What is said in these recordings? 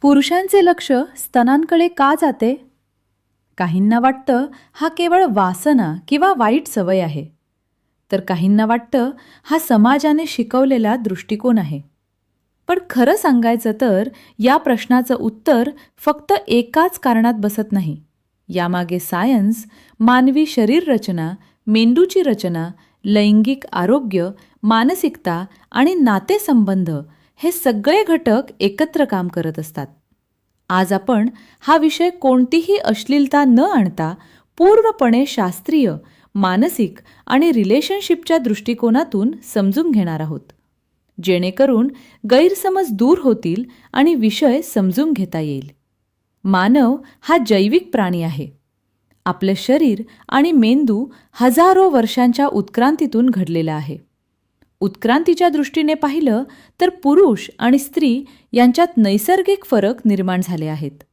पुरुषांचे लक्ष स्तनांकडे का जाते? काहींना वाटतं हा केवळ वासना किंवा वाईट सवय आहे, तर काहींना वाटतं हा समाजाने शिकवलेला दृष्टिकोन आहे. पण खरं सांगायचं तर या प्रश्नाचं उत्तर फक्त एकाच कारणात बसत नाही. यामागे सायन्स, मानवी शरीर रचना, मेंदूची रचना, लैंगिक आरोग्य, मानसिकता आणि नातेसंबंध हे सगळे घटक एकत्र काम करत असतात. आज आपण हा विषय कोणतीही अश्लीलता न आणता पूर्णपणे शास्त्रीय, मानसिक आणि रिलेशनशिपच्या दृष्टिकोनातून समजून घेणार आहोत, जेणेकरून गैरसमज दूर होतील आणि विषय समजून घेता येईल. मानव हा जैविक प्राणी आहे. आपले शरीर आणि मेंदू हजारो वर्षांच्या उत्क्रांतीतून घडलेला आहे. उत्क्रांतीच्या दृष्टीने पाहिलं तर पुरुष आणि स्त्री यांच्यात नैसर्गिक फरक निर्माण झाले आहेत.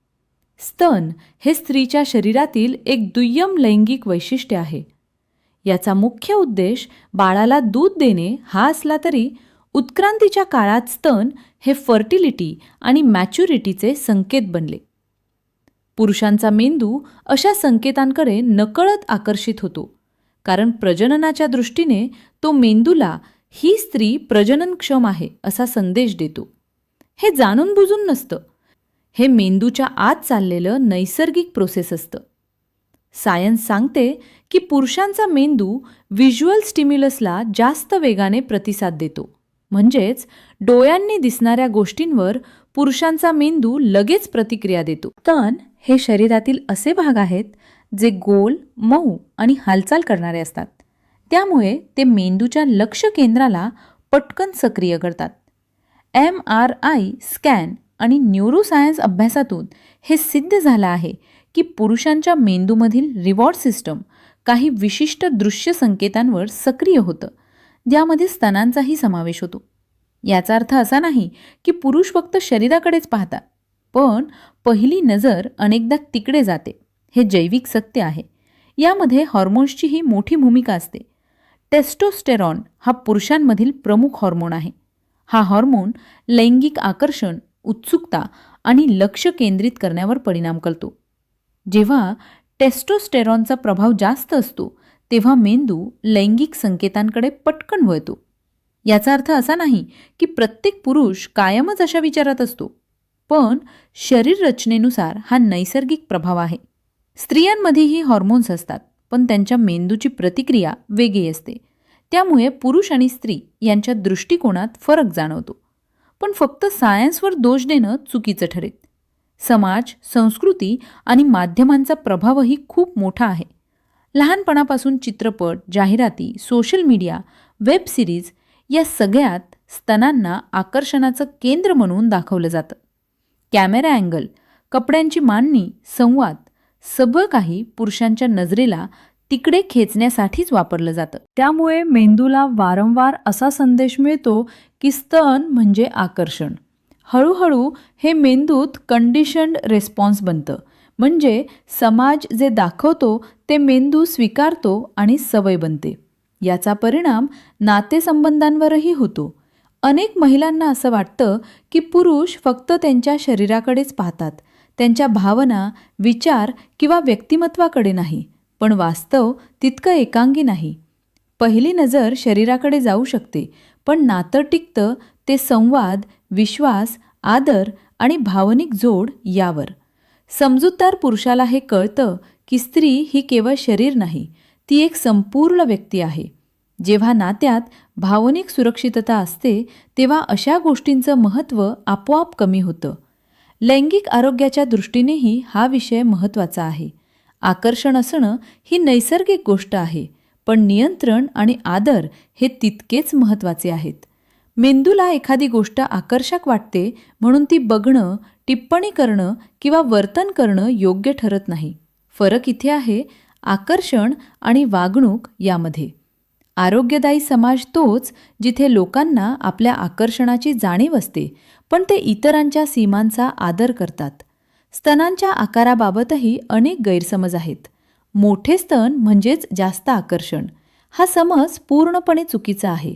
स्तन हे स्त्रीच्या शरीरातील एक दुय्यम लैंगिक वैशिष्ट्य आहे. याचा मुख्य उद्देश बाळाला दूध देणे हा असला तरी उत्क्रांतीच्या काळात स्तन हे फर्टिलिटी आणि मॅच्युरिटीचे संकेत बनले. पुरुषांचा मेंदू अशा संकेतांकडे नकळत आकर्षित होतो, कारण प्रजननाच्या दृष्टीने तो मेंदूला ही स्त्री प्रजननक्षम आहे असा संदेश देतो. हे जाणून बुजून नसतं, हे मेंदूच्या आत चाललेलं नैसर्गिक प्रोसेस असतं. सायन्स सांगते की पुरुषांचा मेंदू व्हिज्युअल स्टिम्युलसला जास्त वेगाने प्रतिसाद देतो. म्हणजेच डोळ्यांनी दिसणाऱ्या गोष्टींवर पुरुषांचा मेंदू लगेच प्रतिक्रिया देतो. स्तन हे शरीरातील असे भाग आहेत जे गोल, मऊ आणि हालचाल करणारे असतात. त्यामुळे ते मेंदूच्या लक्ष केंद्राला पटकन सक्रिय करतात. MRI स्कॅन आणि न्यूरोसायन्स अभ्यासातून हे सिद्ध झालं आहे की पुरुषांच्या मेंदूमधील रिवॉर्ड सिस्टम काही विशिष्ट दृश्य संकेतांवर सक्रिय होतं, ज्यामध्ये स्तनांचाही समावेश होतो. याचा अर्थ असा नाही की पुरुष फक्त शरीराकडेच पाहतात, पण पहिली नजर अनेकदा तिकडे जाते. हे जैविक सत्य आहे. यामध्ये हॉर्मोन्सचीही मोठी भूमिका असते. टेस्टोस्टेरॉन हा पुरुषांमधील प्रमुख हॉर्मोन आहे. हा हॉर्मोन लैंगिक आकर्षण, उत्सुकता आणि लक्ष केंद्रित करण्यावर परिणाम करतो. जेव्हा टेस्टोस्टेरॉनचा प्रभाव जास्त असतो तेव्हा मेंदू लैंगिक संकेतांकडे पटकन वळतो. याचा अर्थ असा नाही की प्रत्येक पुरुष कायमच अशा विचारात असतो, पण शरीर रचनेनुसार हा नैसर्गिक प्रभाव आहे. स्त्रियांमध्येही हॉर्मोन्स असतात, पण त्यांच्या मेंदूची प्रतिक्रिया वेगळी असते. त्यामुळे पुरुष आणि स्त्री यांच्या दृष्टिकोनात फरक जाणवतो. पण फक्त सायन्सवर दोष देणं चुकीचं ठरेल. समाज, संस्कृती आणि माध्यमांचा प्रभावही खूप मोठा आहे. लहानपणापासून चित्रपट, जाहिराती, सोशल मीडिया, वेब सिरीज या सगळ्यात स्तनांना आकर्षणाचं केंद्र म्हणून दाखवलं जातं. कॅमेरा अँगल, कपड्यांची मांडणी, संवाद सगळं काही पुरुषांच्या नजरेला तिकडे खेचण्यासाठीच वापरलं जातं. त्यामुळे मेंदूला वारंवार असा संदेश मिळतो की स्तन म्हणजे आकर्षण. हळूहळू हे मेंदूत कंडिशन्ड रिस्पॉन्स बनतं. म्हणजे समाज जे दाखवतो ते मेंदू स्वीकारतो आणि सवय बनते. याचा परिणाम नातेसंबंधांवरही होतो. अनेक महिलांना असं वाटतं की पुरुष फक्त त्यांच्या शरीराकडेच पाहतात, त्यांच्या भावना, विचार किंवा व्यक्तिमत्वाकडे नाही. पण वास्तव तितकं एकांगी नाही. पहिली नजर शरीराकडे जाऊ शकते, पण नातं टिकतं ते संवाद, विश्वास, आदर आणि भावनिक जोड यावर. समजूतदार पुरुषाला हे कळतं की स्त्री ही केवळ शरीर नाही, ती एक संपूर्ण व्यक्ती आहे. जेव्हा नात्यात भावनिक सुरक्षितता असते तेव्हा अशा गोष्टींचं महत्त्व आपोआप कमी होतं. लैंगिक आरोग्याच्या दृष्टीनेही हा विषय महत्त्वाचा आहे. आकर्षण असणं ही नैसर्गिक गोष्ट आहे, पण नियंत्रण आणि आदर हे तितकेच महत्त्वाचे आहेत. मेंदूला एखादी गोष्ट आकर्षक वाटते म्हणून ती बघणं, टिप्पणी करणं किंवा वर्तन करणं योग्य ठरत नाही. फरक इथे आहे आकर्षण आणि वागणूक यामध्ये. आरोग्यदायी समाज तोच जिथे लोकांना आपल्या आकर्षणाची जाणीव असते, पण ते इतरांच्या सीमांचा आदर करतात. स्तनांच्या आकाराबाबतही अनेक गैरसमज आहेत. मोठे स्तन म्हणजेच जास्त आकर्षण. हा समज पूर्णपणे चुकीचा आहे.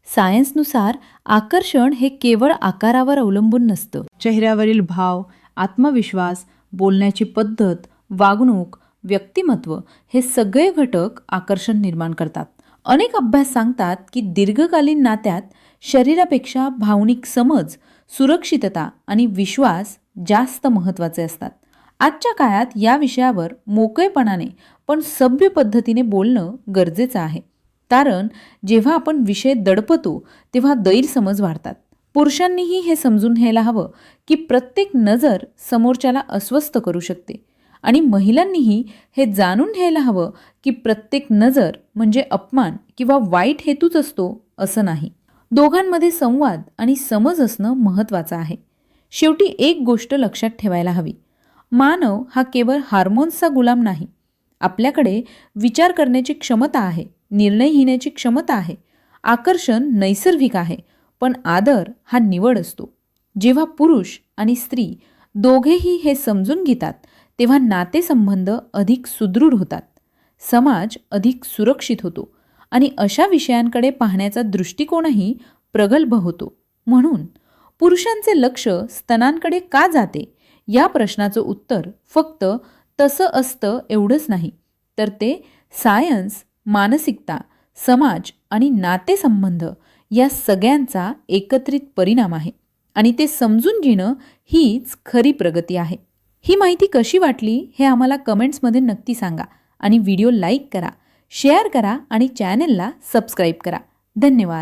सायन्सनुसार आकर्षण हे केवळ आकारावर अवलंबून नसतं. चेहऱ्यावरील भाव आत्मविश्वास, बोलण्याची पद्धत, वागणूक, व्यक्तिमत्व हे सगळे घटक आकर्षण निर्माण करतात. अनेक अभ्यास सांगतात की दीर्घकालीन नात्यात शरीरापेक्षा भावनिक समज, सुरक्षितता आणि विश्वास जास्त महत्त्वाचे असतात. आजच्या काळात या विषयावर मोकळेपणाने पण सभ्य पद्धतीने बोलणं गरजेचं आहे. कारण जेव्हा आपण विषय दडपतो तेव्हा गैरसमज वाढतात. पुरुषांनीही हे समजून घ्यायला हवं की प्रत्येक नजर समोरच्याला अस्वस्थ करू शकते आणि महिलांनीही हे जाणून घ्यायला हवं की प्रत्येक नजर म्हणजे अपमान किंवा वाईट हेतूच असतो असं नाही. दोघांमध्ये संवाद आणि समज असणं महत्त्वाचं आहे. शेवटी एक गोष्ट लक्षात ठेवायला हवी, मानव हा केवळ हार्मोन्सचा गुलाम नाही. आपल्याकडे विचार करण्याची क्षमता आहे, निर्णय घेण्याची क्षमता आहे. आकर्षण नैसर्गिक आहे, पण आदर हा निवड असतो. जेव्हा पुरुष आणि स्त्री दोघेही हे समजून घेतात तेव्हा नातेसंबंध अधिक सुदृढ होतात, समाज अधिक सुरक्षित होतो आणि अशा विषयांकडे पाहण्याचा दृष्टिकोनही प्रगल्भ होतो. म्हणून पुरुषांचे लक्ष स्तनांकडे का जाते या प्रश्नाचं उत्तर फक्त तसं असतं एवढंच नाही, तर ते सायन्स, मानसिकता, समाज आणि नातेसंबंध या सगळ्यांचा एकत्रित परिणाम आहे आणि ते समजून घेणं हीच खरी प्रगती आहे. ही माहिती कशी वाटली हे आम्हाला कमेंट्समध्ये नक्की सांगा आणि व्हिडिओ लाईक करा, शेअर करा आणि चॅनेलला सबस्क्राईब करा. धन्यवाद.